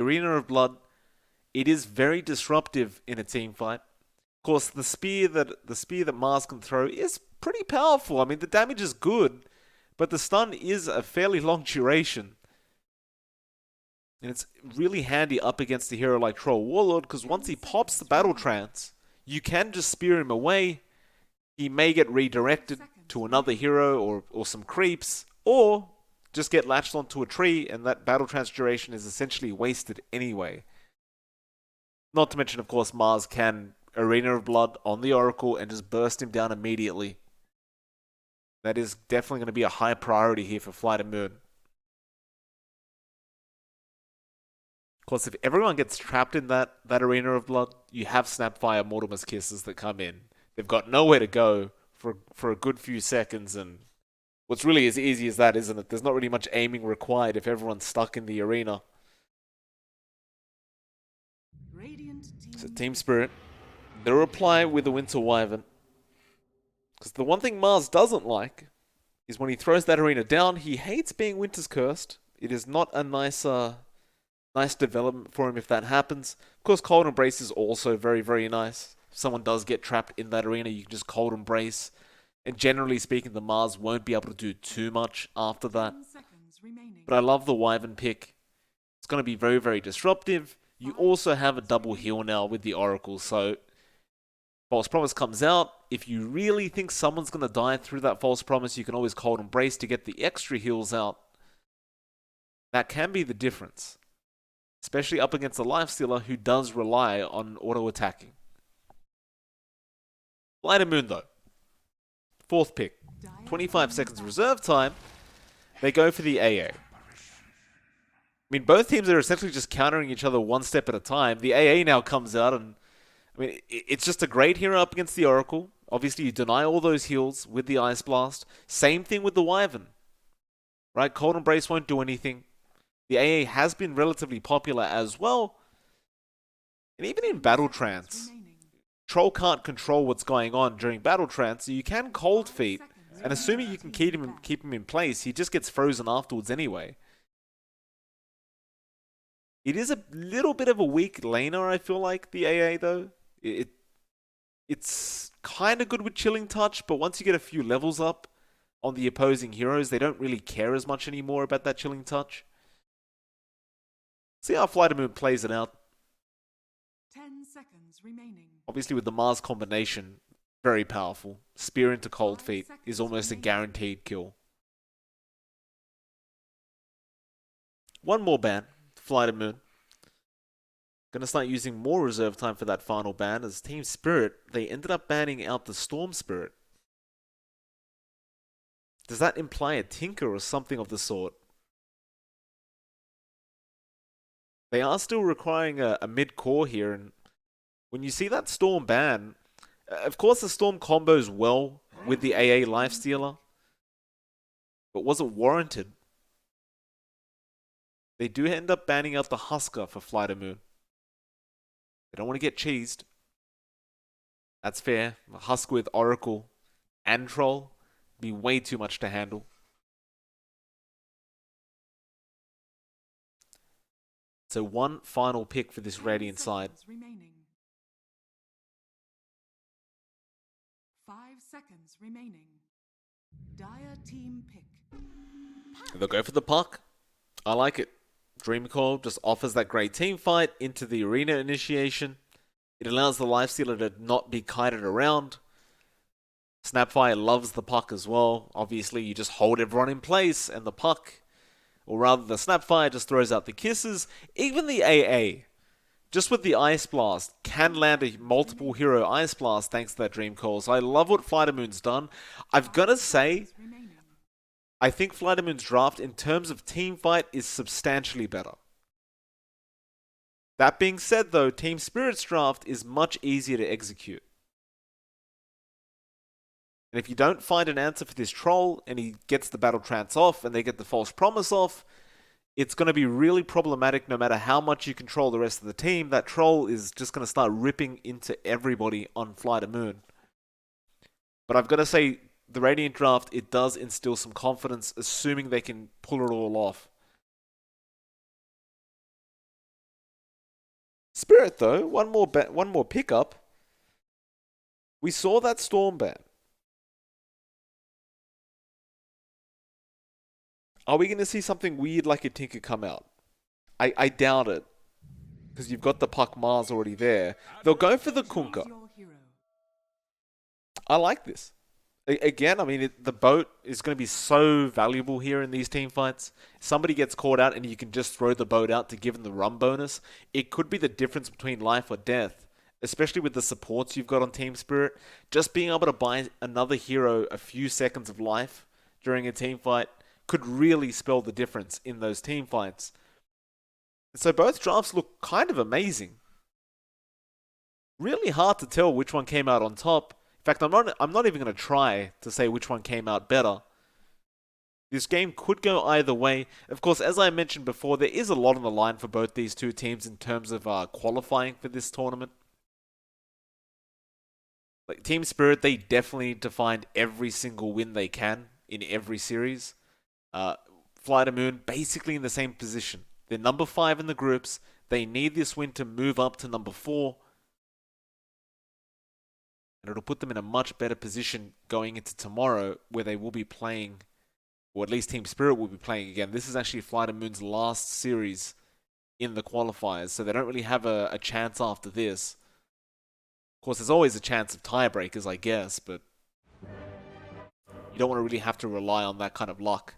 Arena of Blood, it is very disruptive in a team fight. Of course, the spear that Mars can throw is pretty powerful. I mean, the damage is good, but the stun is a fairly long duration. And it's really handy up against a hero like Troll Warlord, because once he pops the Battle Trance, you can just spear him away. He may get redirected to another hero or some creeps, or just get latched onto a tree, and that Battle Trance duration is essentially wasted anyway. Not to mention, of course, Mars can Arena of Blood on the Oracle and just burst him down immediately. That is definitely going to be a high priority here for FlyToMoon. Of course, if everyone gets trapped in that Arena of Blood, you have Snapfire Mortimer's Kisses that come in. They've got nowhere to go for a good few seconds, and what's really as easy as that, isn't it? There's not really much aiming required if everyone's stuck in the arena. So TSpirit, they'll reply with a Winter Wyvern. Because the one thing Mars doesn't like is when he throws that arena down, he hates being Winter's Cursed. It is not a nice development for him if that happens. Of course, Cold Embrace is also very, very nice. If someone does get trapped in that arena, you can just Cold Embrace. And generally speaking, the Mars won't be able to do too much after that. But I love the Wyvern pick. It's going to be very, very disruptive. You also have a double heal now with the Oracle, so False Promise comes out. If you really think someone's going to die through that False Promise, you can always Cold Embrace to get the extra heals out. That can be the difference, especially up against a Lifestealer who does rely on auto-attacking. FlyToMoon, though. Fourth pick. 25 seconds reserve time. They go for the AA. I mean, both teams are essentially just countering each other one step at a time. The AA now comes out, and I mean, it's just a great hero up against the Oracle. Obviously, you deny all those heals with the Ice Blast. Same thing with the Wyvern. Right? Cold Embrace won't do anything. The AA has been relatively popular as well. And even in Battle Trance, Troll can't control what's going on during Battle Trance, so you can Cold Feet. And assuming you can keep him in place, he just gets frozen afterwards anyway. It is a little bit of a weak laner, I feel like, the AA, though. It's kind of good with Chilling Touch, but once you get a few levels up on the opposing heroes, they don't really care as much anymore about that Chilling Touch. See how FlyToMoon plays it out. 10 seconds remaining. Obviously, with the Mars combination, very powerful. Spear into Cold Feet is almost a guaranteed kill. One more ban. FlyToMoon. Gonna start using more reserve time for that final ban, as TSpirit, they ended up banning out the Storm Spirit. Does that imply a Tinker or something of the sort? They are still requiring a mid-core here, and when you see that Storm ban, of course the Storm combos well with the AA Lifestealer, but was it warranted? They do end up banning out the Husker for FlyToMoon. They don't want to get cheesed. That's fair. A Husk with Oracle and Troll be way too much to handle. So one final pick for this Radiant side. 5 seconds remaining. Dire team pick. They'll go for the puck. I like it. Dreamcall just offers that great team fight into the arena initiation. It allows the Lifestealer to not be kited around. Snapfire loves the puck as well. Obviously, you just hold everyone in place, and the puck, or rather the Snapfire, just throws out the kisses. Even the AA, just with the Ice Blast, can land a multiple hero Ice Blast thanks to that Dreamcall. So I love what FlyToMoon's done. I've got to say, I think FlyToMoon's draft, in terms of team fight, is substantially better. That being said, though, TSpirit's draft is much easier to execute. And if you don't find an answer for this Troll, and he gets the Battle Trance off, and they get the False Promise off, it's going to be really problematic no matter how much you control the rest of the team. That Troll is just going to start ripping into everybody on FlyToMoon. But I've got to say, the Radiant draft, it does instill some confidence, assuming they can pull it all off. Spirit though, one more pickup. We saw that storm ban. Are we going to see something weird like a Tinker come out? I doubt it. Because you've got the Puck Mars already there. They'll go for the Kunkka. I like this. Again, I mean, the boat is going to be so valuable here in these team fights. Somebody gets caught out and you can just throw the boat out to give them the run bonus. It could be the difference between life or death, especially with the supports you've got on TeamSpirit. Just being able to buy another hero a few seconds of life during a team fight could really spell the difference in those team fights. So both drafts look kind of amazing. Really hard to tell which one came out on top. In fact, I'm not even going to try to say which one came out better. This game could go either way. Of course, as I mentioned before, there is a lot on the line for both these two teams in terms of qualifying for this tournament. Like TeamSpirit, they definitely need to find every single win they can in every series. FlyToMoon, basically in the same position. They're number 5 in the groups. They need this win to move up to number 4. And it'll put them in a much better position going into tomorrow, where they will be playing, or at least TeamSpirit will be playing again. This is actually FlyToMoon's last series in the qualifiers, so they don't really have a chance after this. Of course, there's always a chance of tiebreakers, I guess, but you don't want to really have to rely on that kind of luck.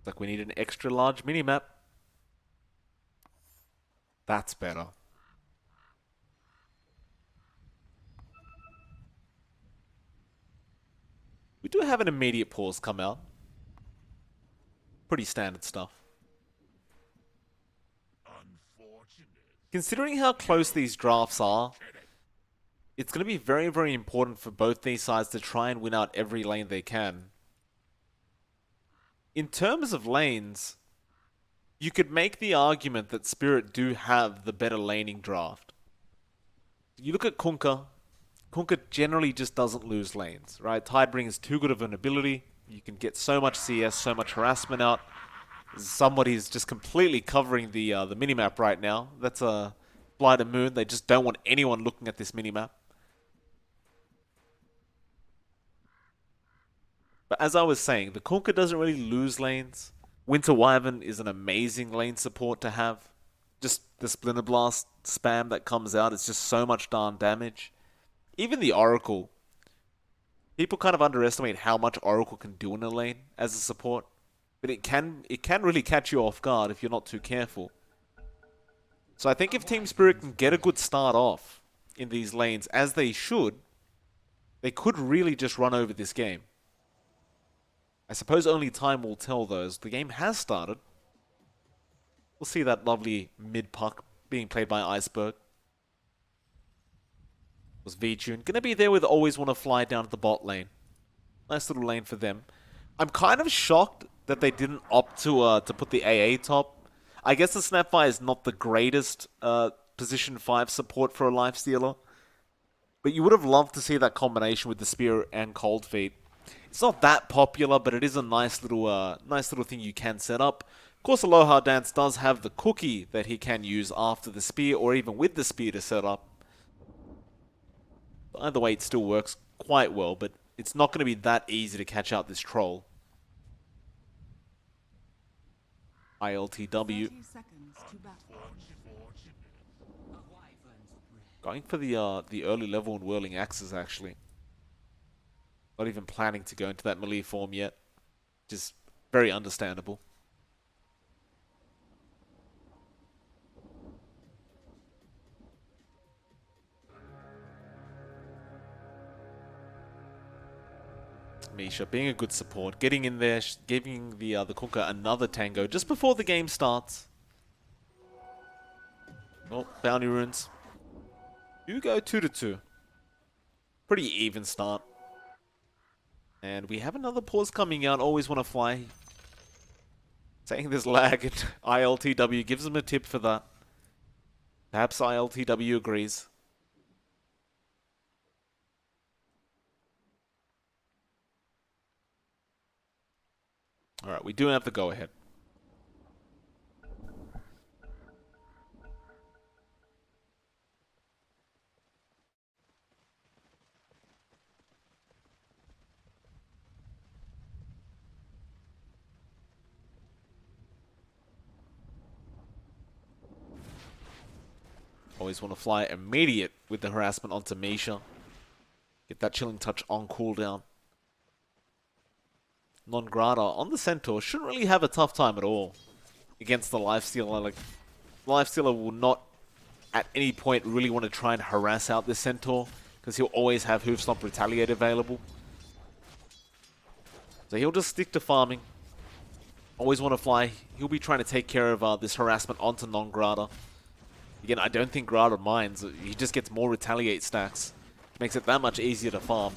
Like we need an extra large minimap. That's better. We do have an immediate pause come out. Pretty standard stuff. Considering how close these drafts are, it's going to be very, very important for both these sides to try and win out every lane they can. In terms of lanes, you could make the argument that Spirit do have the better laning draft. You look at Kunkka. Kunkka generally just doesn't lose lanes, right? Tidebringer is too good of an ability. You can get so much CS, so much harassment out. Somebody's just completely covering the minimap right now. That's a FlyToMoon. They just don't want anyone looking at this minimap. But as I was saying, the Kunkka doesn't really lose lanes. Winter Wyvern is an amazing lane support to have. Just the Splinter Blast spam that comes out is just so much darn damage. Even the Oracle. People kind of underestimate how much Oracle can do in a lane as a support. But it can really catch you off guard if you're not too careful. So I think if TeamSpirit can get a good start off in these lanes, as they should, they could really just run over this game. I suppose only time will tell, though, as the game has started. We'll see that lovely mid-puck being played by Iceberg. Was V-Tune. Gonna be there with Always Want to Fly down to the bot lane. Nice little lane for them. I'm kind of shocked that they didn't opt to put the AA top. I guess the Snapfire is not the greatest position 5 support for a Lifestealer. But you would have loved to see that combination with the Spear and Cold Feet. It's not that popular, but it is a nice little thing you can set up. Of course, Aloha Dance does have the cookie that he can use after the Spear, or even with the Spear to set up. Either way, it still works quite well, but it's not going to be that easy to catch out this troll. ILTW. Going for the early level and whirling axes, actually. Not even planning to go into that melee form yet. Just very understandable. Misha being a good support, getting in there, giving the Kunkka another tango just before the game starts. Oh, bounty runes. You go 2-2. Pretty even start. And we have another pause coming out. Always Want to Fly. Saying this lag and ILTW gives him a tip for that. Perhaps ILTW agrees. Alright, we do have the go-ahead. Always want to fly immediate with the harassment onto Misha. Get that chilling touch on cooldown. Non-Grata on the Centaur shouldn't really have a tough time at all against the Lifestealer. Like, the Lifestealer will not at any point really want to try and harass out this Centaur because he'll always have Hoof Stomp Retaliate available. So he'll just stick to farming. Always want to fly. He'll be trying to take care of this harassment onto Non-Grata. Again, I don't think Grata minds. He just gets more Retaliate stacks. Makes it that much easier to farm.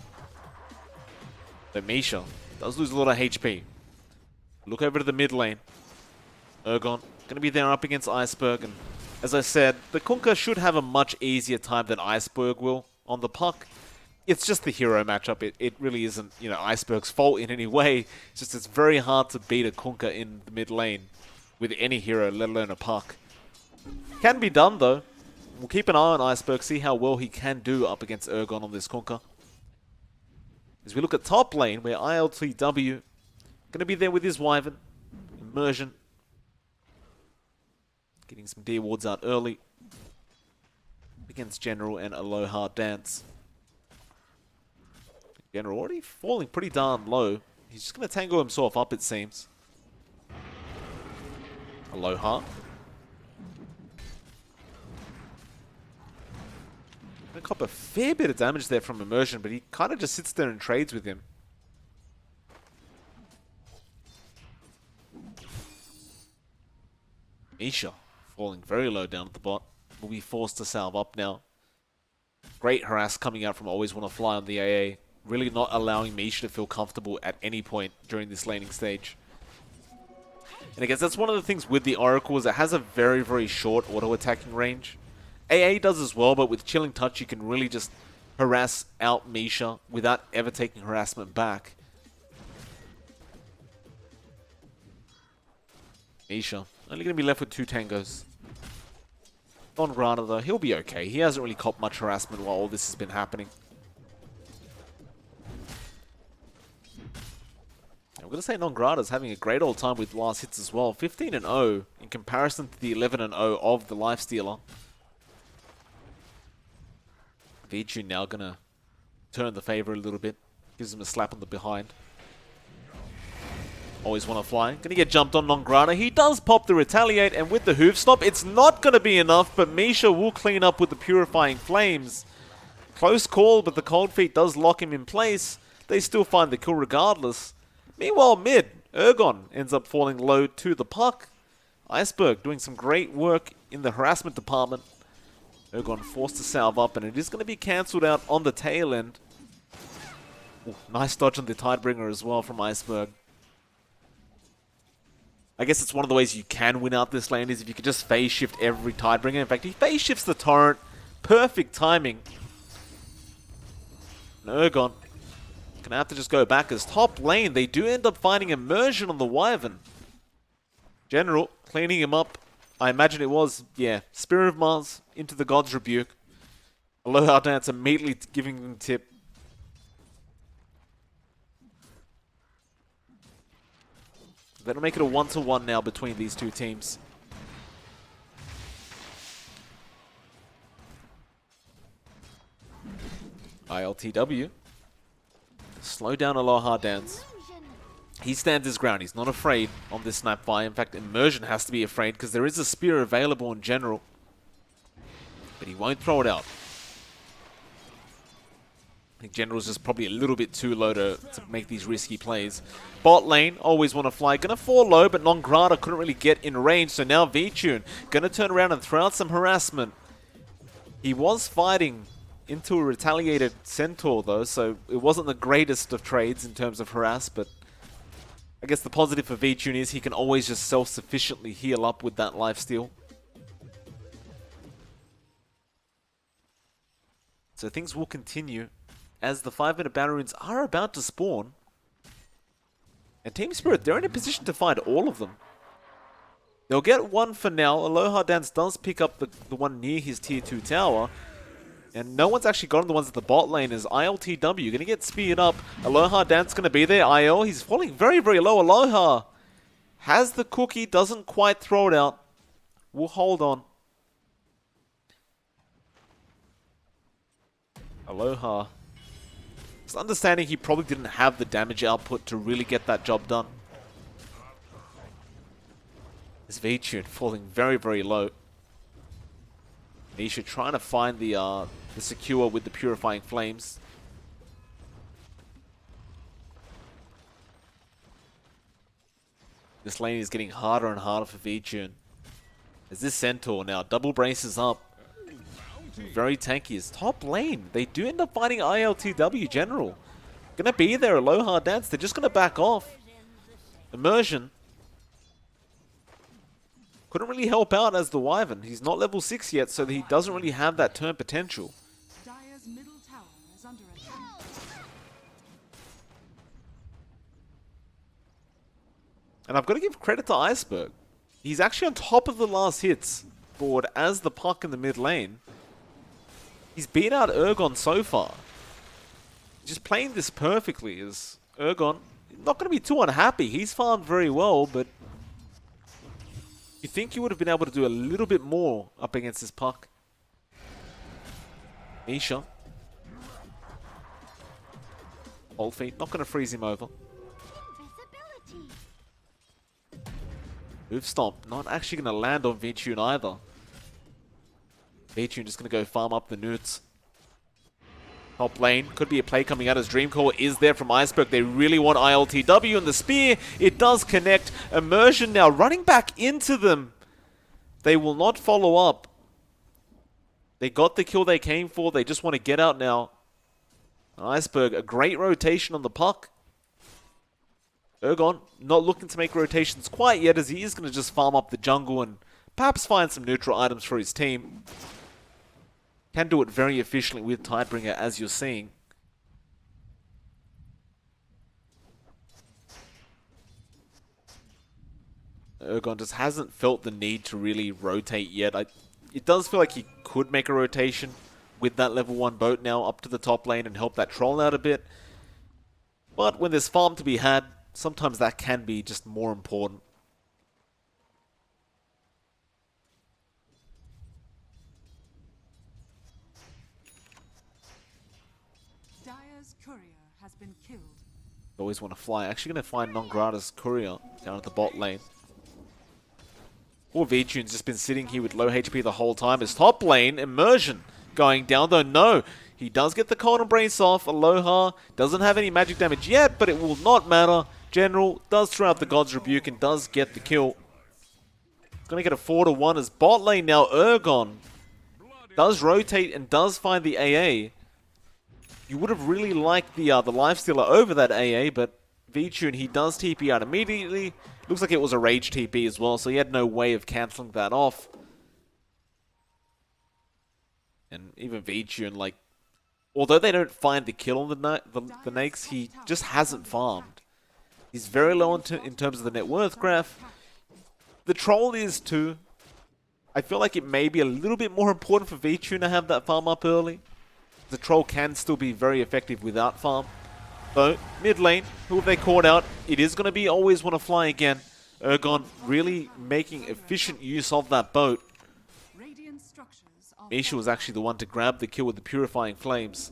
But Misha does lose a lot of HP. Look over to the mid lane. Ergon going to be there up against Iceberg. And as I said, the Kunkka should have a much easier time than Iceberg will on the puck. It's just the hero matchup. It really isn't, you know, Iceberg's fault in any way. It's just it's very hard to beat a Kunkka in the mid lane with any hero, let alone a puck. Can be done though. We'll keep an eye on Iceberg, see how well he can do up against Ergon on this Kunkka. As we look at top lane, where ILTW going to be there with his Wyvern. Immersion. Getting some D wards out early. Against General and Aloha Dance. General already falling pretty darn low. He's just going to tangle himself up, it seems. Aloha. Gonna cop a fair bit of damage there from Immersion, but he kind of just sits there and trades with him. Misha falling very low down at the bot. Will be forced to salve up now. Great harass coming out from Always Want to Fly on the AA. Really not allowing Misha to feel comfortable at any point during this laning stage. And I guess that's one of the things with the Oracle is it has a very, very short auto-attacking range. AA does as well, but with Chilling Touch you can really just harass out Misha without ever taking harassment back. Misha, only going to be left with 2 tangos. Non-Grata though, he'll be okay. He hasn't really copped much harassment while all this has been happening. I'm going to say Non-Grata's having a great old time with last hits as well. 15-0 in comparison to the 11-0 of the Lifestealer. Vichu now going to turn the favor a little bit. Gives him a slap on the behind. Always Want to Fly. Going to get jumped on Non-Grata. He does pop the Retaliate, and with the Hoof Stomp, it's not going to be enough, but Misha will clean up with the Purifying Flames. Close call, but the Cold Feet does lock him in place. They still find the kill regardless. Meanwhile, mid, Ergon ends up falling low to the puck. Iceberg doing some great work in the harassment department. Ergon forced to salve up, and it is going to be cancelled out on the tail end. Ooh, nice dodge on the Tidebringer as well from Iceberg. I guess it's one of the ways you can win out this lane is if you could just phase shift every Tidebringer. In fact, he phase shifts the Torrent. Perfect timing. And Ergon gonna have to just go back as top lane. They do end up finding Immersion on the Wyvern. General cleaning him up. I imagine it was, yeah, Spirit of Mars into the God's Rebuke. Aloha Dance immediately giving them tip. That'll make it a 1-1 now between these two teams. ILTW. Slow down Aloha Dance. He stands his ground. He's not afraid on this Snapfire. In fact, Immersion has to be afraid because there is a spear available in general. But he won't throw it out. I think General's just probably a little bit too low to make these risky plays. Bot lane, Always Want to Fly. Gonna fall low, but Non-Grata couldn't really get in range. So now V-Tune gonna turn around and throw out some harassment. He was fighting into a retaliated Centaur though, so it wasn't the greatest of trades in terms of harass, but I guess the positive for VTune is he can always just self-sufficiently heal up with that lifesteal. So things will continue as the 5-minute battle runes are about to spawn. And TeamSpirit, they're in a position to find all of them. They'll get one for now. Aloha Dance does pick up the one near his tier 2 tower. And no one's actually gotten the ones at the bot lane as ILTW. Going to get speared up. Aloha Dance going to be there. IL, he's falling very, very low. Aloha has the cookie, doesn't quite throw it out. We'll hold on. Aloha. It's understanding he probably didn't have the damage output to really get that job done. This VTune falling very, very low. Nisha trying to find the secure with the Purifying Flames. This lane is getting harder and harder for VTune. As this Centaur now double braces up. Very tanky. Is top lane. They do end up fighting ILTW General. Gonna be there. Aloha Dance. They're just gonna back off. Immersion. Couldn't really help out as the Wyvern. He's not level 6 yet, so he doesn't really have that turn potential. Dire's middle tower is under attack. And I've got to give credit to Iceberg. He's actually on top of the last hits board as the puck in the mid lane. He's beat out Ergon so far. Just playing this perfectly is Ergon. Not going to be too unhappy. He's farmed very well, but you think you would have been able to do a little bit more up against this puck. Nisha. Old feet. Not going to freeze him over. Move Stomp. Not actually going to land on VTune either. VTune just going to go farm up the Newts. Top lane. Could be a play coming out as Dreamcore is there from Iceberg. They really want ILTW and the spear. It does connect. Immersion now running back into them. They will not follow up. They got the kill they came for. They just want to get out now. Iceberg, a great rotation on the puck. Ergon not looking to make rotations quite yet as he is going to just farm up the jungle and perhaps find some neutral items for his team. Can do it very efficiently with Tidebringer, as you're seeing. Ergon just hasn't felt the need to really rotate yet. It does feel like he could make a rotation with that level 1 boat now up to the top lane and help that troll out a bit. But when there's farm to be had, sometimes that can be just more important. Dire's courier has been killed. Always want to fly. Actually going to find Non-Grata's courier down at the bot lane. Poor VTune's just been sitting here with low HP the whole time. His top lane, Immersion, going down though. No, he does get the Cold Embrace off. Aloha doesn't have any magic damage yet, but it will not matter. General does throw out the God's Rebuke and does get the kill. Gonna get a 4-1 as bot lane now. Ergon does rotate and does find the AA. You would have really liked the Lifestealer over that AA, but VTune, he does TP out immediately. Looks like it was a Rage TP as well, so he had no way of cancelling that off. And even VTune, like, although they don't find the kill on the Nakes, he just hasn't farmed. He's very low in terms of the net worth graph. The troll is too. I feel like it may be a little bit more important for VTune to have that farm up early. The troll can still be very effective without farm. So, mid lane, who have they caught out? It is going to be always want to fly again. Ergon really making efficient use of that boat. Misha was actually the one to grab the kill with the Purifying Flames.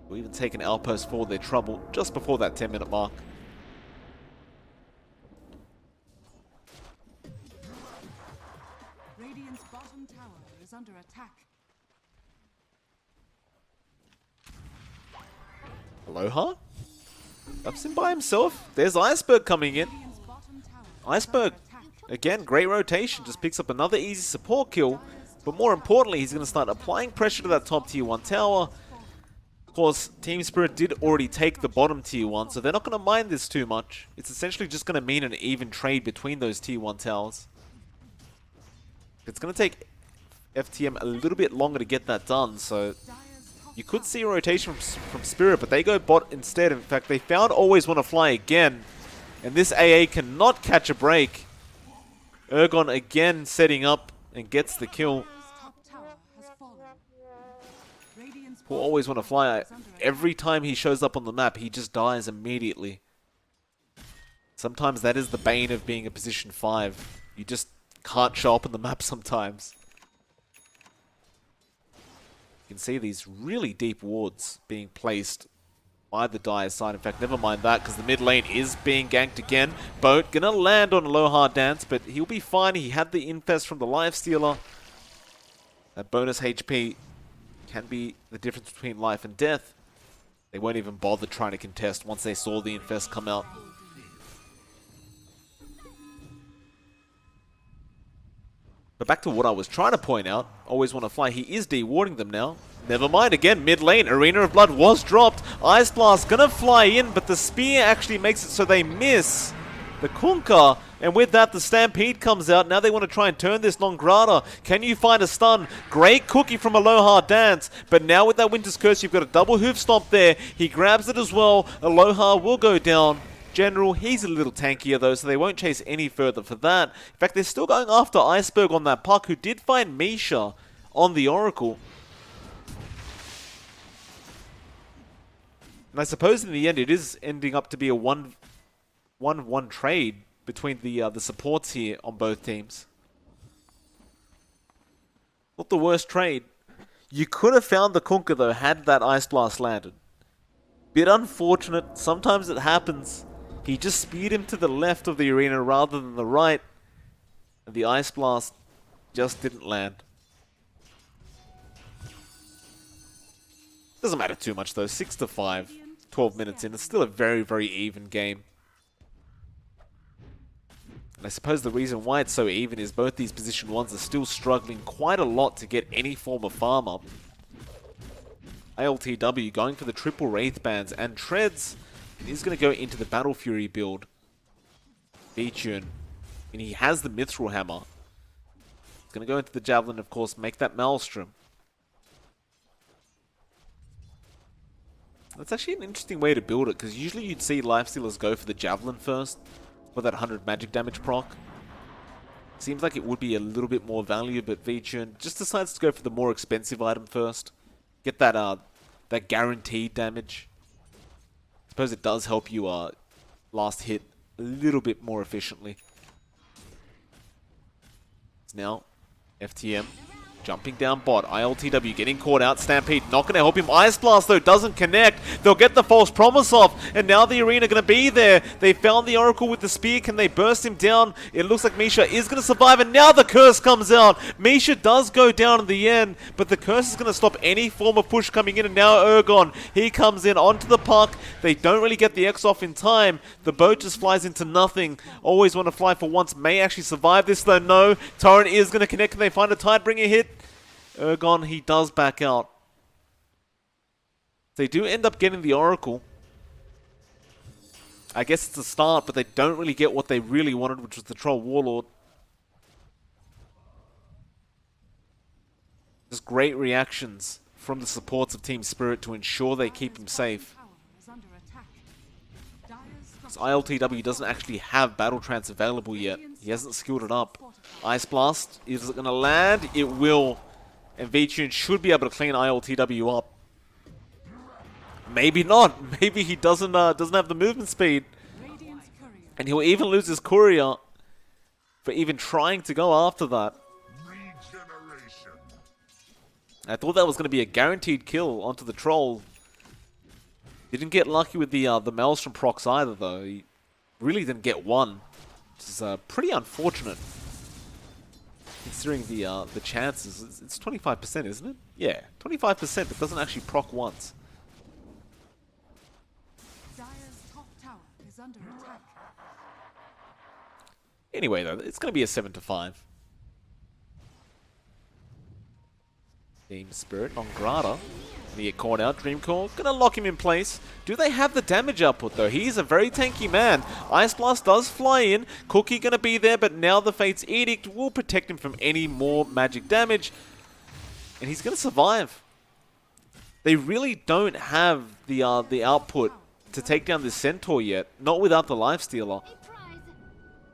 We'll even take an outpost for their trouble just before that 10-minute mark. Radiant's bottom tower is under attack. Aloha? Ups him by himself. There's Iceberg coming in. Iceberg, again, great rotation. Just picks up another easy support kill. But more importantly, he's going to start applying pressure to that top tier 1 tower. course, TeamSpirit did already take the bottom tier 1, so they're not going to mind this too much. It's essentially just going to mean an even trade between those tier 1 towers. It's going to take FTM a little bit longer to get that done, so you could see a rotation from Spirit, but they go bot instead. In fact, they found Always Wanna Fly again, and this AA cannot catch a break. Ergon again setting up and gets the kill. Who Always Wanna Fly, every time he shows up on the map, he just dies immediately. Sometimes that is the bane of being a position 5. You just can't show up on the map sometimes. You can see these really deep wards being placed by the Dire side. In fact, never mind that, because the mid lane is being ganked again. Boat gonna land on Aloha Dance, but he'll be fine. He had the infest from the Lifestealer. That bonus HP can be the difference between life and death. They won't even bother trying to contest once they saw the infest come out. But back to what I was trying to point out, Always Wanna Fly, he is de-warding them now. Never mind, again, mid lane, Arena of Blood was dropped. Ice Blast gonna fly in, but the spear actually makes it so they miss the Kunkka. And with that, the Stampede comes out. Now they want to try and turn this non-grata. Can you find a stun? Great cookie from Aloha Dance. But now with that Winter's Curse, you've got a double hoof stomp there. He grabs it as well. Aloha will go down. General, he's a little tankier though, so they won't chase any further for that. In fact, they're still going after Iceberg on that puck, who did find Misha on the Oracle. And I suppose in the end, it is ending up to be a 1-1 trade between the supports here on both teams. Not the worst trade. You could have found the Kunkka though, had that Ice Blast landed. Bit unfortunate, sometimes it happens. He just speared him to the left of the arena rather than the right. And the Ice Blast just didn't land. Doesn't matter too much though, 6-5, 12 minutes in. It's still a very, very even game. And I suppose the reason why it's so even is both these position 1s are still struggling quite a lot to get any form of farm up. ILTW going for the triple Wraith Bands, and Treads is going to go into the Battle Fury build. Beechun, and he has the Mithril Hammer. He's going to go into the Javelin, of course, make that Maelstrom. That's actually an interesting way to build it, because usually you'd see Lifestealers go for the Javelin first, for that 100 magic damage proc. Seems like it would be a little bit more value, but Beechun just decides to go for the more expensive item first. Get that that guaranteed damage. I suppose it does help you last hit a little bit more efficiently. Now, FTM jumping down bot. ILTW getting caught out. Stampede not going to help him. Ice Blast, though, doesn't connect. They'll get the false promise off. And now the arena going to be there. They found the Oracle with the spear. Can they burst him down? It looks like Misha is going to survive. And now the curse comes out. Misha does go down in the end. But the curse is going to stop any form of push coming in. And now Ergon, he comes in onto the puck. They don't really get the X off in time. The boat just flies into nothing. Always Want to Fly for once. May actually survive this, though. No. Torrent is going to connect. Can they find a Tidebringer hit? Ergon, he does back out. They do end up getting the Oracle. I guess it's a start, but they don't really get what they really wanted, which was the Troll Warlord. Just great reactions from the supports of TeamSpirit to ensure they keep him safe. Because ILTW doesn't actually have Battle Trance available yet. He hasn't skilled it up. Ice Blast, is it going to land? It will. And Beechun should be able to clean ILTW up. Maybe not. Maybe he doesn't have the movement speed. And he'll even lose his courier for even trying to go after that. I thought that was going to be a guaranteed kill onto the troll. Didn't get lucky with the Maelstrom procs either, though. He really didn't get one, which is pretty unfortunate. Considering the chances, it's 25%, isn't it? Yeah, 25%, but doesn't actually proc once. Dire's top tower is under attack. Anyway, though, it's going to be a 7-5. TeamSpirit on Grata. Gonna get caught out. Dreamcore gonna lock him in place. Do they have the damage output though? He's a very tanky man. Ice Blast does fly in. Cookie gonna be there, but now the Fate's Edict will protect him from any more magic damage. And he's gonna survive. They really don't have the output to take down this Centaur yet. Not without the Lifestealer.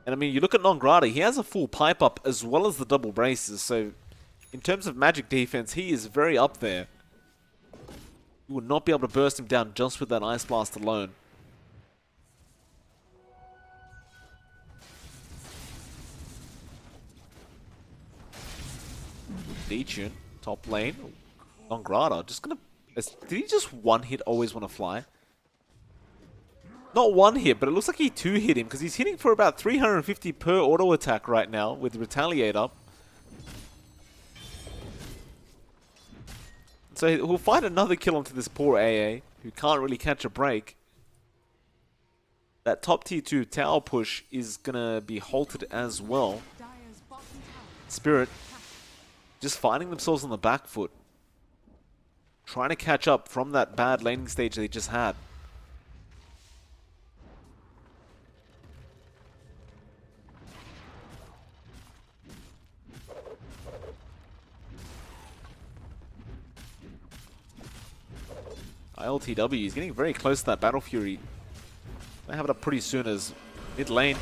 And I mean, you look at Nongrata, he has a full pipe up as well as the double braces. So in terms of magic defense, he is very up there. You would not be able to burst him down just with that Ice Blast alone. D-Tune, top lane. Nongrata, just gonna... Did he just one hit always want to fly? Not one hit, but it looks like he two hit him because he's hitting for about 350 per auto attack right now with Retaliate up. So he'll find another kill onto this poor AA, who can't really catch a break. That top tier 2 tower push is going to be halted as well. Spirit just finding themselves on the back foot. Trying to catch up from that bad laning stage they just had. ILTW is getting very close to that Battle Fury. They have it up pretty soon as mid lane.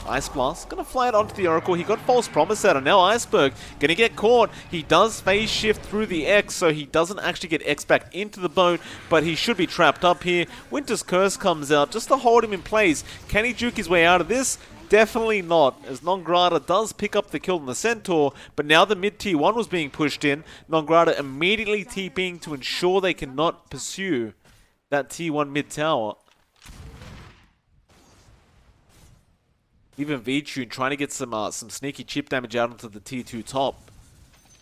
Ice Blast gonna fly it onto the Oracle. He got False Promise out, and now Iceberg gonna get caught. He does phase shift through the X, so he doesn't actually get X back into the boat, but he should be trapped up here. Winter's Curse comes out just to hold him in place. Can he juke his way out of this? Definitely not, as Nongrata does pick up the kill on the Centaur, but now the mid tier 1 was being pushed in. Nongrata immediately TPing to ensure they cannot pursue that tier 1 mid tower. Even V-Tune trying to get some sneaky chip damage out onto the tier 2 top.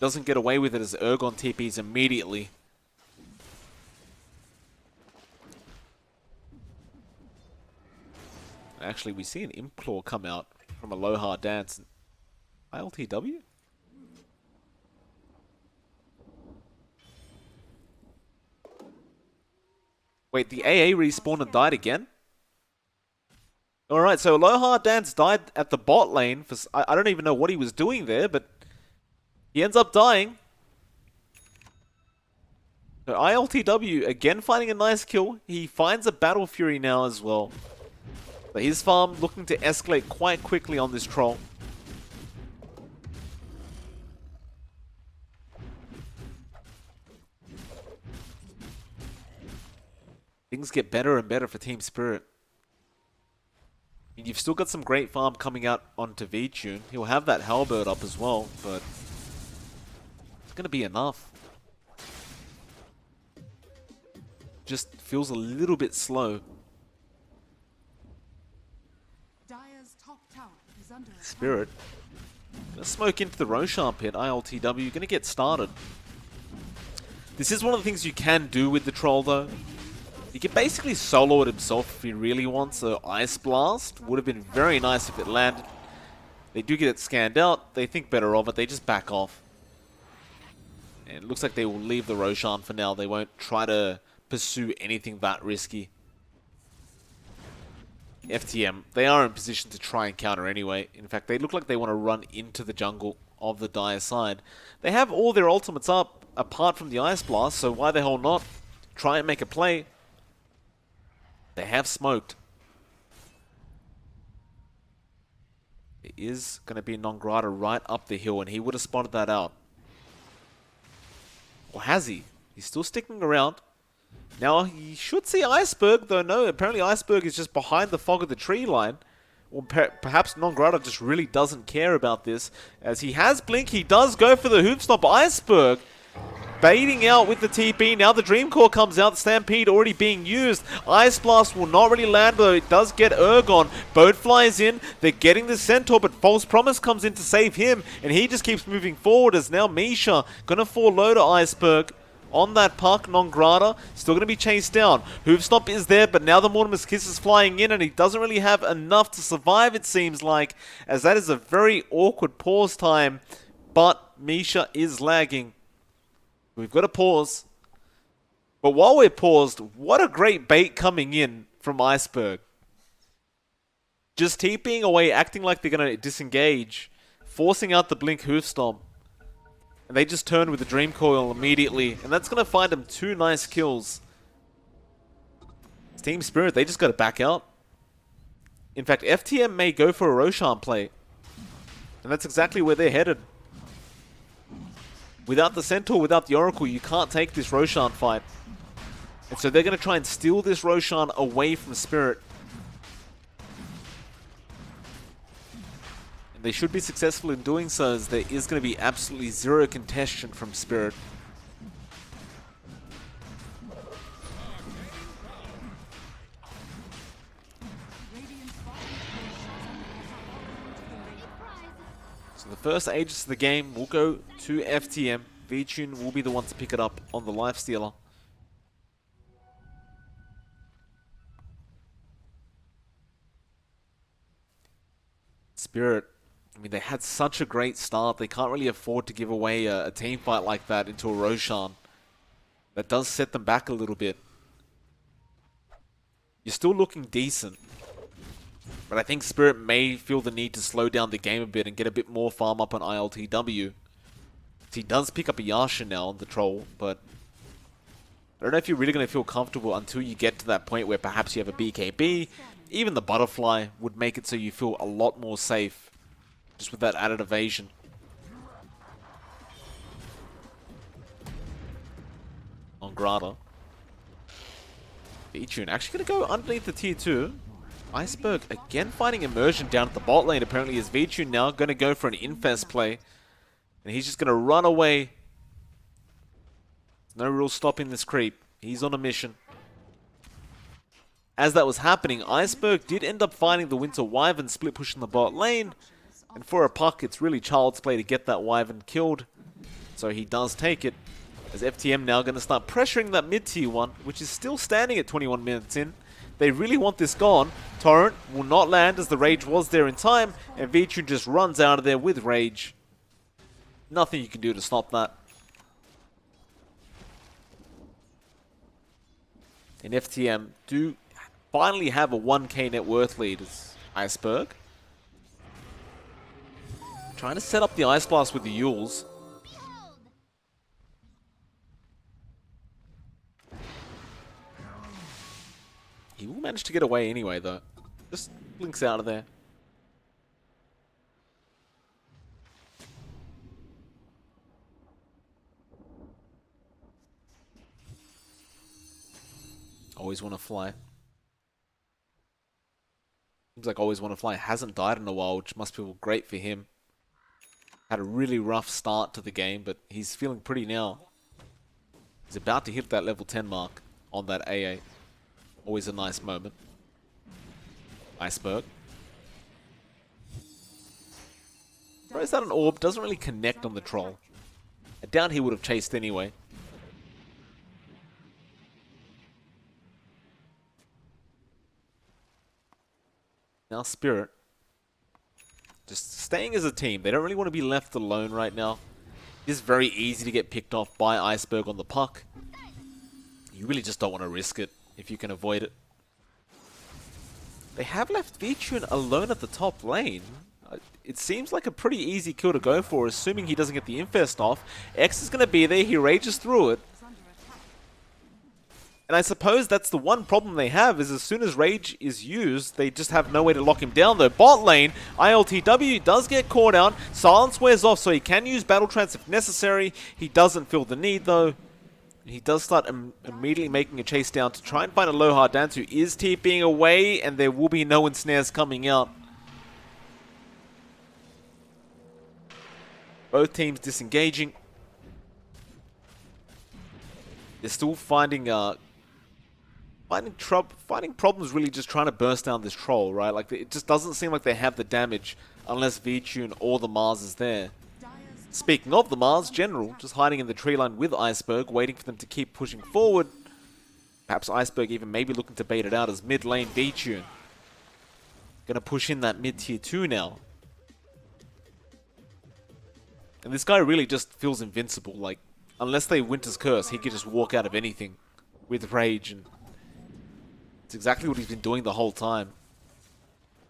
Doesn't get away with it as Urgon TPs immediately. Actually, we see an Implore come out from Aloha Dance. ILTW? Wait, the AA respawned and died again? Alright, so Aloha Dance died at the bot lane. I don't even know what he was doing there, but he ends up dying. So ILTW again finding a nice kill. He finds a Battle Fury now as well. But his farm looking to escalate quite quickly on this troll. Things get better and better for TSpirit. You've still got some great farm coming out onto V-Tune. He'll have that Halberd up as well, but it's going to be enough. Just feels a little bit slow. Spirit. Gonna smoke into the Roshan pit. ILTW gonna get started. This is one of the things you can do with the troll though. He can basically solo it himself if he really wants. So Ice Blast would have been very nice if it landed. They do get it scanned out. They think better of it. They just back off. And it looks like they will leave the Roshan for now. They won't try to pursue anything that risky. FTM, they are in position to try and counter anyway. In fact, they look like they want to run into the jungle of the Dire side. They have all their ultimates up, apart from the Ice Blast, so why the hell not try and make a play? They have smoked. There is going to be Nongrata right up the hill, and he would have spotted that out. Or has he? He's still sticking around. Now, he should see Iceberg, though no, apparently Iceberg is just behind the fog of the tree line. Or perhaps Nongrata just really doesn't care about this. As he has Blink, he does go for the Hoopstop. Iceberg baiting out with the TP. Now the Dream Core comes out. Stampede already being used. Ice Blast will not really land, though it does get Urgon. Boat flies in. They're getting the Centaur, but False Promise comes in to save him. And he just keeps moving forward as now Misha gonna fall low to Iceberg. On that puck, Nongrata still going to be chased down. Hoofstop is there, but now the Mortimer's Kiss is flying in, and he doesn't really have enough to survive, it seems like, as that is a very awkward pause time. But Misha is lagging. We've got to pause. But while we're paused, what a great bait coming in from Iceberg. Just TPing away, acting like they're going to disengage, forcing out the Blink Hoof Stomp. And they just turn with the Dream Coil immediately. And that's going to find them 2 nice kills. TSpirit, they just got to back out. In fact, FTM may go for a Roshan play. And that's exactly where they're headed. Without the Centaur, without the Oracle, you can't take this Roshan fight. And so they're going to try and steal this Roshan away from Spirit. And they should be successful in doing so, as there is going to be absolutely zero contestation from Spirit. So the first Aegis of the game will go to FTM. VTune will be the one to pick it up on the Lifestealer. Spirit, I mean, they had such a great start. They can't really afford to give away a team fight like that into a Roshan. That does set them back a little bit. You're still looking decent. But I think Spirit may feel the need to slow down the game a bit and get a bit more farm up on ILTW. He does pick up a Yasha now on the Troll, but I don't know if you're really going to feel comfortable until you get to that point where perhaps you have a BKB. Even the Butterfly would make it so you feel a lot more safe, just with that added evasion. On Grata. VTune actually going to go underneath the tier 2. Iceberg again finding immersion down at the bot lane. Apparently is VTune now going to go for an Infest play. And he's just going to run away. No real stopping this creep. He's on a mission. As that was happening, Iceberg did end up finding the Winter Wyvern split pushing the bot lane. And for a puck, it's really child's play to get that Wyvern killed. So he does take it. As FTM now going to start pressuring that mid-tier one, which is still standing at 21 minutes in. They really want this gone. Torrent will not land as the Rage was there in time. And VTune just runs out of there with Rage. Nothing you can do to stop that. And FTM do finally have a 1k net worth lead as Iceberg. Trying to set up the Ice Blast with the Yules. He will manage to get away anyway though. Just blinks out of there. Always Want to Fly. Seems like Always Want to Fly hasn't died in a while, which must feel great for him. Had a really rough start to the game, but he's feeling pretty now. He's about to hit that level 10 mark on that AA. Always a nice moment. Iceberg. Throws out an orb, doesn't really connect on the Troll. I doubt he would have chased anyway. Now Spirit, just staying as a team. They don't really want to be left alone right now. It's very easy to get picked off by Iceberg on the puck. You really just don't want to risk it if you can avoid it. They have left VTune alone at the top lane. It seems like a pretty easy kill to go for, assuming he doesn't get the Infest off. X is going to be there. He rages through it. And I suppose that's the one problem they have, is as soon as Rage is used, they just have no way to lock him down though. Bot lane, ILTW does get caught out. Silence wears off, so he can use Battle Trance if necessary. He doesn't feel the need though. He does start immediately making a chase down to try and find a low hard dance, who is TPing away, and there will be no ensnares coming out. Both teams disengaging. They're still finding problems really just trying to burst down this Troll, right? Like, it just doesn't seem like they have the damage unless VTune or the Mars is there. Speaking of the Mars, General just hiding in the tree line with Iceberg, waiting for them to keep pushing forward. Perhaps Iceberg even maybe looking to bait it out as mid lane VTune. Gonna push in that mid tier 2 now. And this guy really just feels invincible. Like, unless they Winter's Curse, he could just walk out of anything. with Rage, and it's exactly what he's been doing the whole time.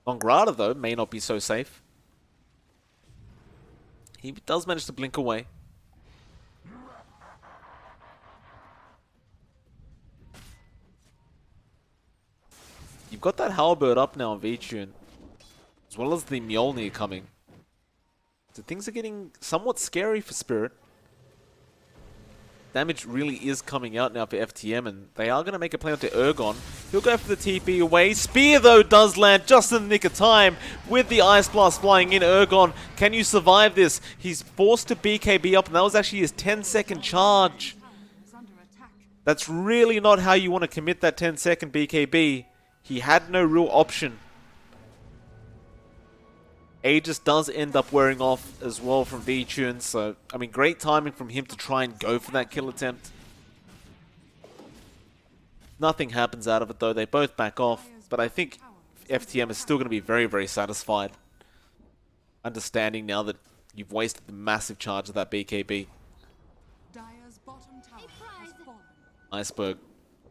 Nongrata, though, may not be so safe. He does manage to blink away. You've got that Halberd up now on V-Tune, as well as the Mjolnir coming. So things are getting somewhat scary for Spirit. Damage really is coming out now for FTM, and they are going to make a play onto Ergon. He'll go for the TP away. Spear, though, does land just in the nick of time with the Ice Blast flying in. Ergon, can you survive this? He's forced to BKB up, and that was actually his 10-second charge. That's really not how you want to commit that 10-second BKB. He had no real option. Aegis does end up wearing off as well from V-Tune, so, I mean, great timing from him to try and go for that kill attempt. Nothing happens out of it, though. They both back off, but I think FTM is still going to be very, very satisfied. Understanding now that you've wasted the massive charge of that BKB. Dire's bottom tower has fallen. Iceberg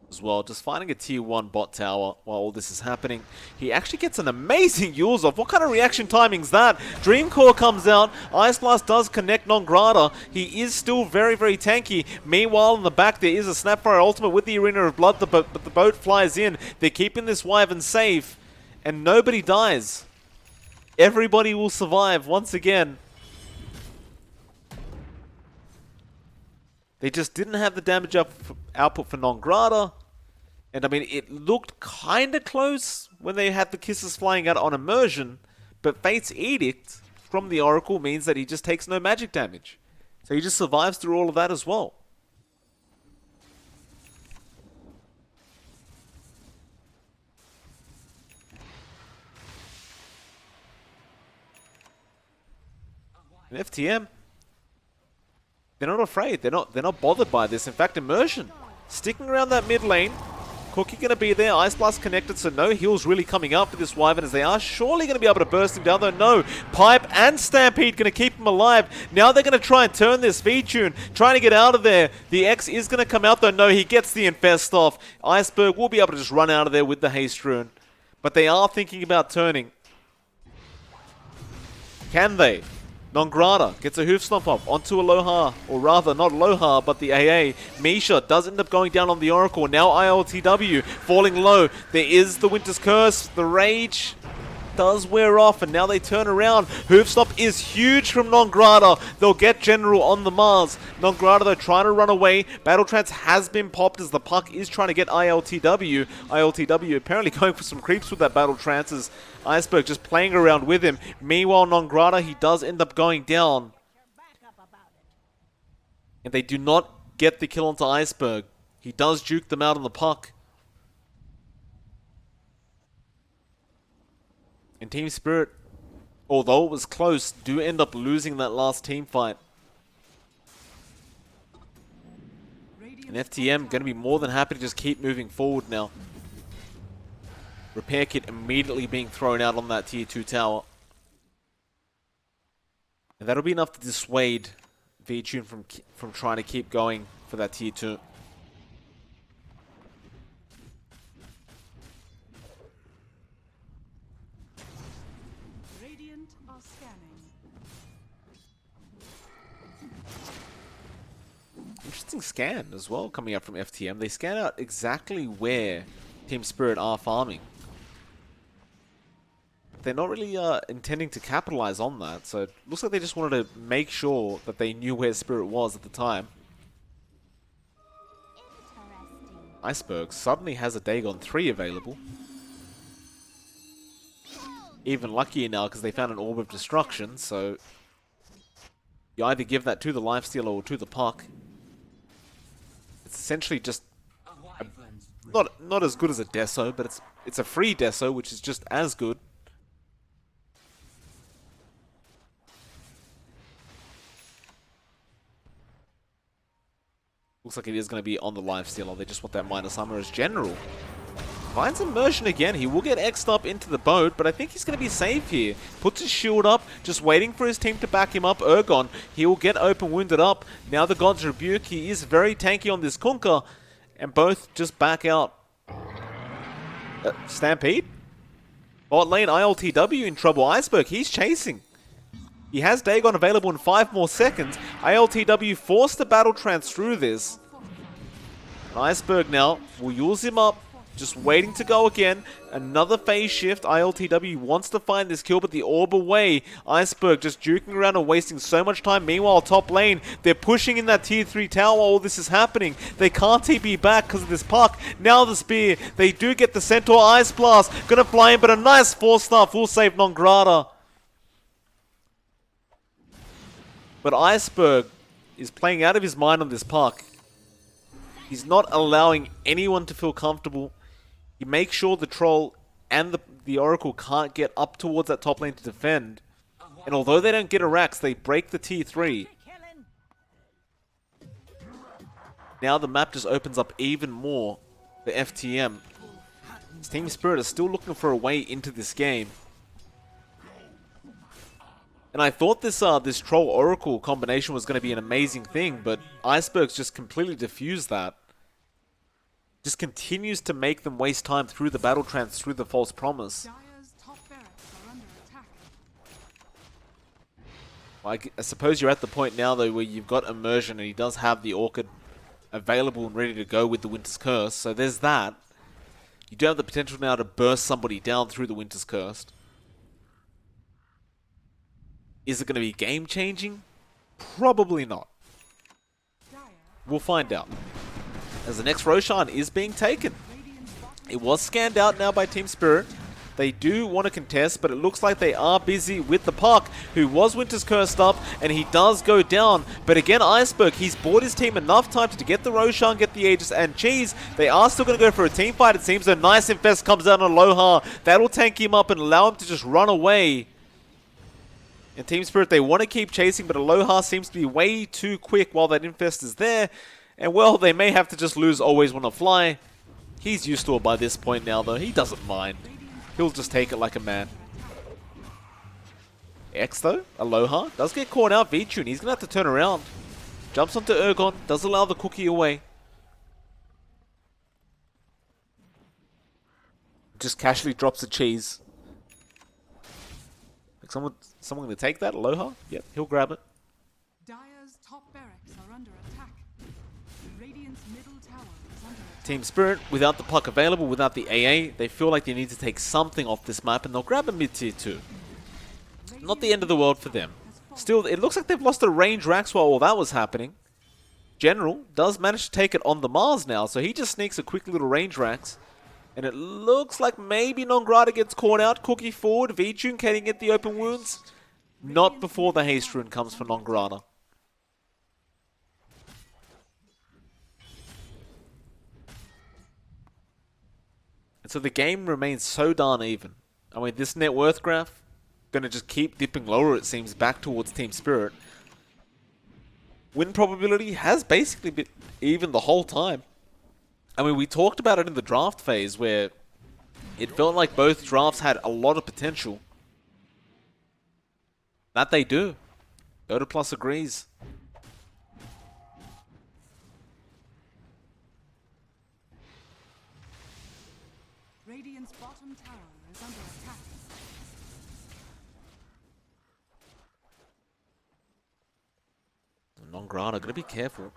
as well, just finding a tier 1 bot tower while all this is happening. He actually gets an amazing use off. What kind of reaction timing's that? Dreamcore comes out. Ice Blast does connect Nongrata. He is still very, very tanky. Meanwhile, in the back, there is a Snapfire ultimate with the Arena of Blood, but the boat flies in. They're keeping this Wyvern safe, and nobody dies. Everybody will survive once again. They just didn't have the damage output for Nongrata. And I mean, it looked kind of close when they had the kisses flying out on Immersion. But Fate's Edict from the Oracle means that he just takes no magic damage. So he just survives through all of that as well. And FTM, they're not afraid. They're not bothered by this. In fact, Immersion sticking around that mid lane. Cookie going to be there. Ice Blast connected, so no heals really coming up for this Wyvern, as they are surely going to be able to burst him down, though no. Pipe and Stampede going to keep him alive. Now they're going to try and turn this. V-Tune trying to get out of there. The X is going to come out, though no, he gets the Infest off. Iceberg will be able to just run out of there with the Haste Rune. But they are thinking about turning. Can they? Nongrata gets a hoof stomp up onto Aloha, or rather not Aloha, but the AA. Misha does end up going down on the Oracle. Now ILTW falling low. There is the Winter's Curse. The Rage does wear off, and now they turn around. Hoof stomp is huge from Nongrata. They'll get General on the Mars. Nongrata, though, trying to run away. Battle Trance has been popped as the puck is trying to get ILTW. ILTW apparently going for some creeps with that Battle Trance, as Iceberg just playing around with him. Meanwhile, Nongrata, he does end up going down. And they do not get the kill onto Iceberg. He does juke them out on the puck. And TSpirit, although it was close, do end up losing that last team fight. And FTM going to be more than happy to just keep moving forward now. Repair kit immediately being thrown out on that tier 2 tower. And that'll be enough to dissuade V-Tune from trying to keep going for that tier 2. Radiant are scanning. Interesting scan as well coming up from FTM. They scan out exactly where TSpirit are farming. They're not really intending to capitalize on that, so it looks like they just wanted to make sure that they knew where Spirit was at the time. Iceberg suddenly has a Dagon 3 available. Even luckier now because they found an Orb of Destruction, so you either give that to the Lifestealer or to the puck. It's essentially just not as good as a Deso, but it's a free Deso, which is just as good. Looks like it is going to be on the Lifestealer. They just want that minus armor as General. Finds Immersion again. He will get X'd up into the boat, but I think he's going to be safe here. Puts his shield up, just waiting for his team to back him up. Ergon, he will get open wounded up. Now the God's Rebuke. He is very tanky on this Kunkka. and both just back out. Stampede? Bot lane, ILTW in trouble. Iceberg, he's chasing. He has Dagon available in 5 more seconds. ILTW forced the battle trance through this. Iceberg now will use him up. Just waiting to go again. Another phase shift. ILTW wants to find this kill, but the orb away. Iceberg just juking around and wasting so much time. Meanwhile, top lane, they're pushing in that tier 3 tower while all this is happening. They can't TP back because of this puck. Now the spear. They do get the Centaur Ice Blast. Gonna fly in, but a nice 4-star full save non grata. But Iceberg is playing out of his mind on this puck. He's not allowing anyone to feel comfortable. He makes sure the Troll and the Oracle can't get up towards that top lane to defend. And although they don't get a Rax, they break the tier 3. Now the map just opens up even more for FTM. TeamSpirit is still looking for a way into this game. And I thought this Troll Oracle combination was going to be an amazing thing, but Iceberg's just completely diffused that. Just continues to make them waste time through the battle trance, through the false promise. Dire's top barracks are under attack. I suppose you're at the point now though where you've got Immersion and he does have the Orchid available and ready to go with the Winter's Curse, so there's that. You do have the potential now to burst somebody down through the Winter's Curse. Is it going to be game-changing? Probably not. We'll find out. As the next Roshan is being taken. It was scanned out now by TeamSpirit. They do want to contest, but it looks like they are busy with the Puck, who was Winter's Cursed up, and he does go down. But again, Iceberg, he's bought his team enough time to get the Roshan, get the Aegis, and Cheese. They are still going to go for a team fight, it seems. A nice Infest comes out on Aloha. That'll tank him up and allow him to just run away. And TeamSpirit, they want to keep chasing, but Aloha seems to be way too quick while that Infest is there. And well, they may have to just lose Always Wanna Fly. He's used to it by this point now, though. He doesn't mind. He'll just take it like a man. X, though, Aloha, does get caught out. V-Tune, he's going to have to turn around. Jumps onto Ergon, does allow the cookie away. Just casually drops the cheese. Like someone going to take that? Aloha? Yep, he'll grab it. Dire's top barracks are under attack. Radiant's middle tower is under attack. TeamSpirit, without the Puck available, without the AA, they feel like they need to take something off this map, and they'll grab a mid-tier 2. Not the end of the world for them. Still, it looks like they've lost a range Rax while all that was happening. General does manage to take it on the Mars now, so he just sneaks a quick little range Rax. And it looks like maybe Non-Grata gets caught out. Cookie forward, V-Tune, can he get the open wounds? Not before the haste rune comes for Non-Grata. And so the game remains so darn even. I mean, this net worth graph, gonna just keep dipping lower, it seems, back towards TeamSpirit. Win probability has basically been even the whole time. I mean, we talked about it in the draft phase where it felt like both drafts had a lot of potential. That they do. Dota Plus agrees. Radiant's bottom tower is under attack. Non-Grata, gotta be careful.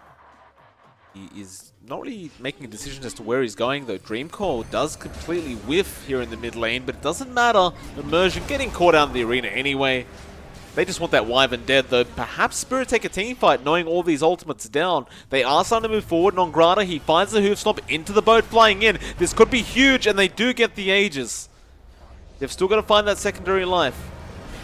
He is not really making a decision as to where he's going, though. Dreamcall does completely whiff here in the mid lane, but it doesn't matter. Immersion getting caught out in the arena anyway. They just want that Wyvern dead, though. Perhaps Spirit take a team fight, knowing all these ultimates are down. They are starting to move forward. Non-Grata, he finds the hoof stomp into the boat, flying in. This could be huge, and they do get the Aegis. They've still got to find that secondary life.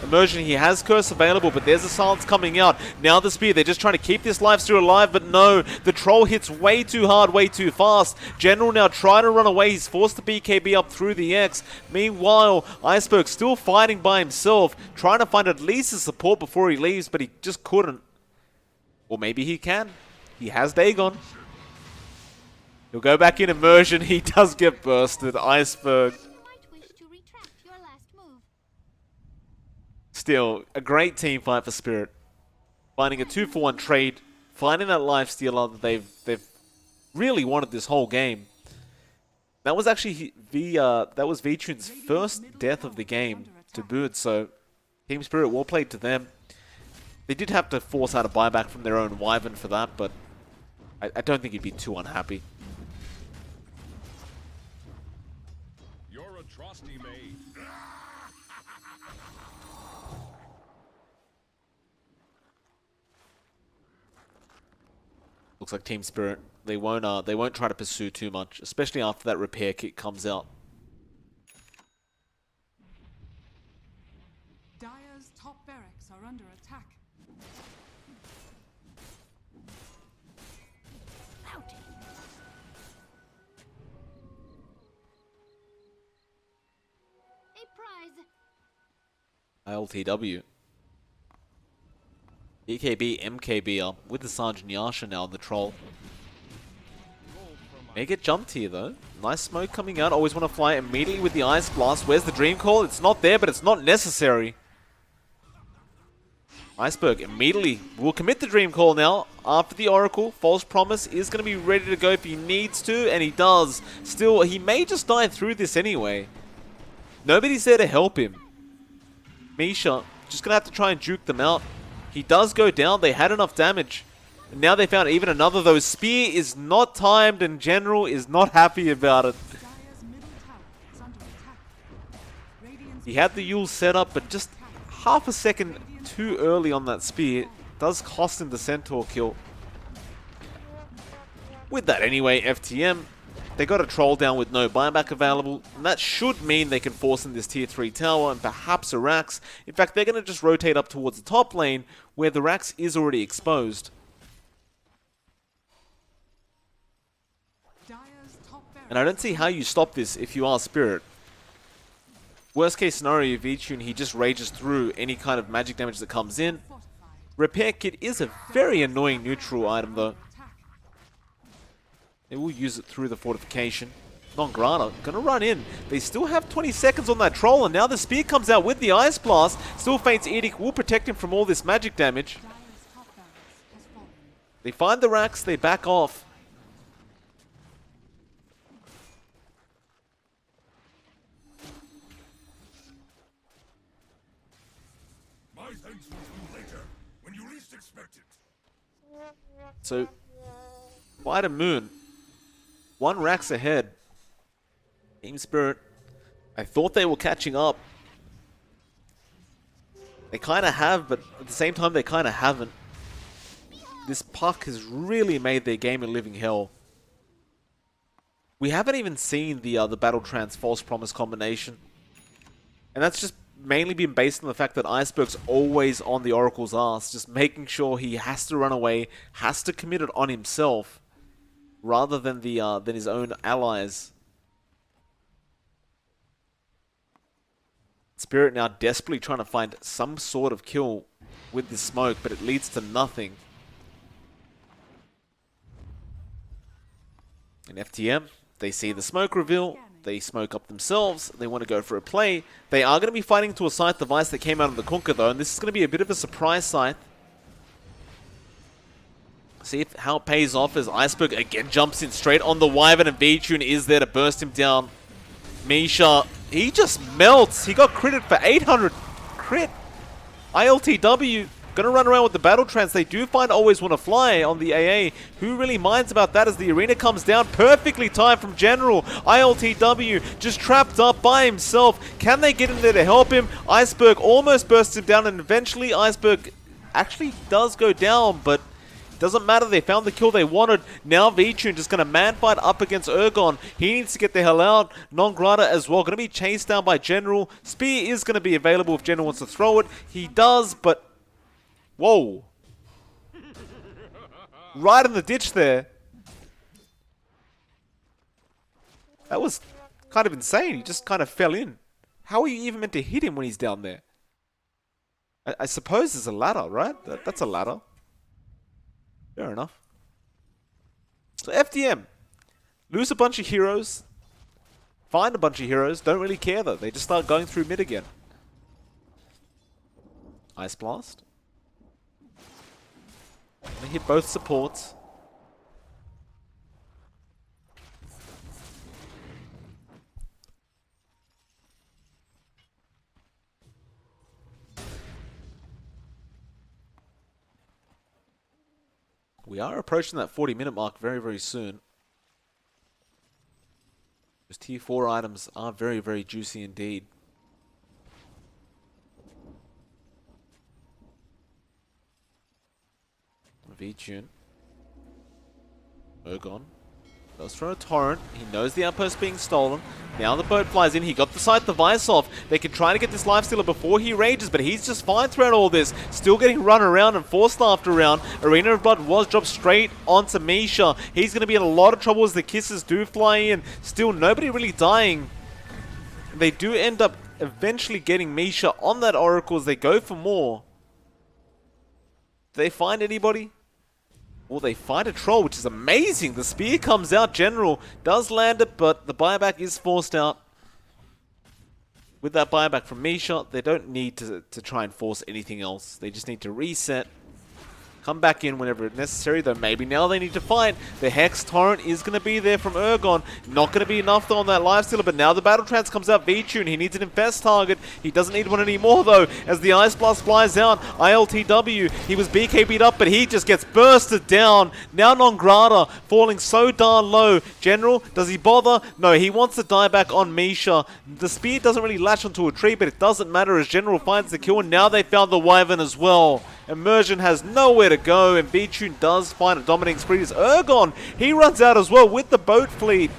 Immersion, he has Curse available, but there's a silence coming out. Now the Spear, they're just trying to keep this lifesteal alive, but no. The Troll hits way too hard, way too fast. General now trying to run away. He's forced the BKB up through the X. Meanwhile, Iceberg still fighting by himself, trying to find at least a support before he leaves, but he just couldn't. Or maybe he can. He has Dagon. He'll go back in Immersion. He does get bursted. Iceberg. Still, a great team fight for Spirit. Finding a 2-for-1 trade, finding that lifestealer that they've really wanted this whole game. That was actually that was VTune's first death of the game to boot, so TeamSpirit, well played to them. They did have to force out a buyback from their own Wyvern for that, but I don't think he'd be too unhappy. Your atrocity made. Looks like TeamSpirit, they won't try to pursue too much, especially after that repair kit comes out. Dire's top barracks are under attack. A prize. ILTW. EKB, MKB up with the Sergeant Yasha now on the troll. May get jumped here though. Nice smoke coming out. Always want to fly immediately with the Ice Blast. Where's the Dream Call? It's not there, but it's not necessary. Iceberg immediately will commit the Dream Call now. After the Oracle, False Promise is going to be ready to go if he needs to, and he does. Still, he may just die through this anyway. Nobody's there to help him. Misha just going to have to try and juke them out. He does go down. They had enough damage. And now they found even another, though. Spear is not timed, and General is not happy about it. Dire's middle tower is under attack. Radiant's He had the Yule set up, but just half a second too early on that spear. Does cost him the Centaur kill. With that anyway, FTM, they got a troll down with no buyback available, and that should mean they can force in this tier 3 tower and perhaps a Rax. In fact, they're going to just rotate up towards the top lane where the Rax is already exposed. Dire's top barracks. And I don't see how you stop this if you are Spirit. Worst case scenario, VTune, he just rages through any kind of magic damage that comes in. Fortified. Repair Kit is a very annoying neutral item though. Attack. They will use it through the fortification. Non-Grana gonna run in. They still have 20 seconds on that troll, and now the spear comes out with the Ice Blast. Still Fate's Edict will protect him from all this magic damage. Dire's top barracks has fallen. They find the Rax, they back off. My thanks will come later, when you least expect it. So, FlyToMoon, one Rax ahead. TeamSpirit, I thought they were catching up. They kind of have, but at the same time they kind of haven't. This puck has really made their game a living hell. We haven't even seen the Battle Trance False Promise combination. And that's just mainly been based on the fact that Iceberg's always on the Oracle's ass, just making sure he has to run away, has to commit it on himself, rather than than his own allies. Spirit now desperately trying to find some sort of kill with this smoke, but it leads to nothing. In FTM, they see the smoke reveal, they smoke up themselves, they want to go for a play. They are going to be fighting to a scythe device that came out of the Kunkka though, and this is going to be a bit of a surprise scythe. See how it pays off as Iceberg again jumps in straight on the Wyvern, and VTune is there to burst him down. Misha, he just melts. He got critted for 800 crit. ILTW gonna run around with the Battle Trance. They do find Always Want to Fly on the AA. Who really minds about that as the arena comes down? Perfectly timed from General. ILTW just trapped up by himself. Can they get in there to help him? Iceberg almost bursts him down, and eventually Iceberg actually does go down, but doesn't matter, they found the kill they wanted. Now VTune just going to man fight up against Ergon. He needs to get the hell out. Non-Grata as well, going to be chased down by General. Spear is going to be available if General wants to throw it. He does, but... Whoa. Right in the ditch there. That was kind of insane. He just kind of fell in. How are you even meant to hit him when he's down there? I suppose there's a ladder, right? That's a ladder. Fair enough. So FDM, lose a bunch of heroes, find a bunch of heroes, don't really care though. They just start going through mid again. Ice Blast. They hit both supports. We are approaching that 40-minute mark very, very soon. Those tier 4 items are very, very juicy indeed. V-Tune. Ergon. Does throw a torrent. He knows the outpost being stolen. Now the boat flies in. He got the scythe device off. They can try to get this lifestealer before he rages, but he's just fine throughout all this. Still getting run around and force-staffed around. Arena of Blood was dropped straight onto Misha. He's going to be in a lot of trouble as the kisses do fly in. Still, nobody really dying. They do end up eventually getting Misha on that Oracle as they go for more. Do they find anybody? Well, they find a troll, which is amazing. The spear comes out. General does land it, but the buyback is forced out. With that buyback from Misha, they don't need to try and force anything else. They just need to reset. Come back in whenever necessary, though maybe now they need to fight. The Hex Torrent is going to be there from Ergon. Not going to be enough though on that lifestealer, but now the Battle Trance comes out V-Tune. He needs an Infest target. He doesn't need one anymore though, as the Ice Blast flies out. ILTW, he was BKB'd up, but he just gets bursted down. Now Non Grata falling so darn low. General, does he bother? No, he wants to die back on Misha. The spear doesn't really latch onto a tree, but it doesn't matter as General finds the kill, and now they found the Wyvern as well. Immersion has nowhere to go, and V-Tune does find a dominating spree. It's Ergon. He runs out as well with the boat fleet.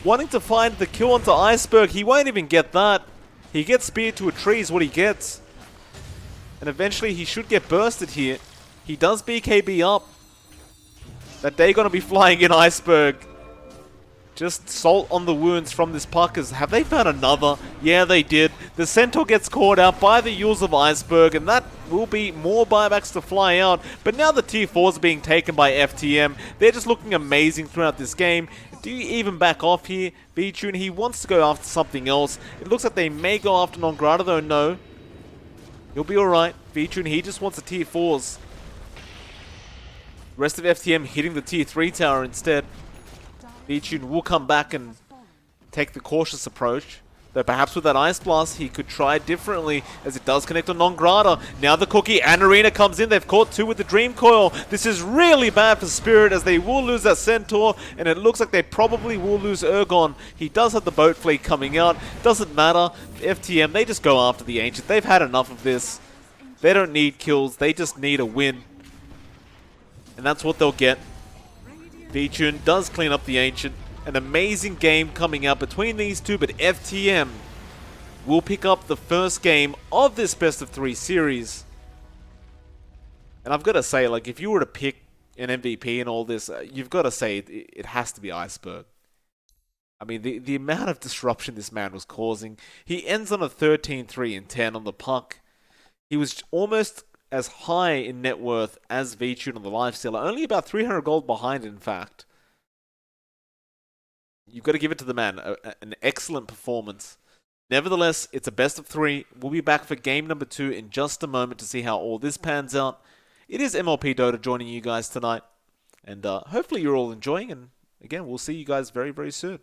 Wanting to find the kill onto Iceberg. He won't even get that. He gets speared to a tree is what he gets. And eventually he should get bursted here. He does BKB up. That day gonna be flying in Iceberg. Just salt on the wounds from this Puckers. Have they found another? Yeah, they did. The Centaur gets caught out by the Yules of Iceberg, and that will be more buybacks to fly out. But now the tier 4s are being taken by FTM. They're just looking amazing throughout this game. Do you even back off here? V-Tune, he wants to go after something else. It looks like they may go after Non Grata, though. No. He'll be alright. V-Tune, he just wants the tier 4s. Rest of FTM hitting the tier 3 tower instead. V-Tune will come back and take the cautious approach. Though perhaps with that Ice Blast, he could try differently as it does connect on Non Grata. Now the Cookie and Arena comes in. They've caught 2 with the Dream Coil. This is really bad for Spirit as they will lose that Centaur. And it looks like they probably will lose Ergon. He does have the boat fleet coming out. Doesn't matter. FTM, they just go after the Ancient. They've had enough of this. They don't need kills. They just need a win. And that's what they'll get. V-Tune does clean up the Ancient. An amazing game coming out between these two, but FTM will pick up the first game of this best of 3 series. And I've got to say, like, if you were to pick an MVP and all this, you've got to say it has to be Iceberg. I mean, the amount of disruption this man was causing. He ends on a 13-3-10 on the puck. He was almost as high in net worth as V-Tune on the lifestealer. Only about 300 gold behind, in fact. You've got to give it to the man. An excellent performance. Nevertheless, it's a best of 3. We'll be back for game number 2 in just a moment to see how all this pans out. It is MLP Dota joining you guys tonight. And hopefully you're all enjoying. And again, we'll see you guys very, very soon.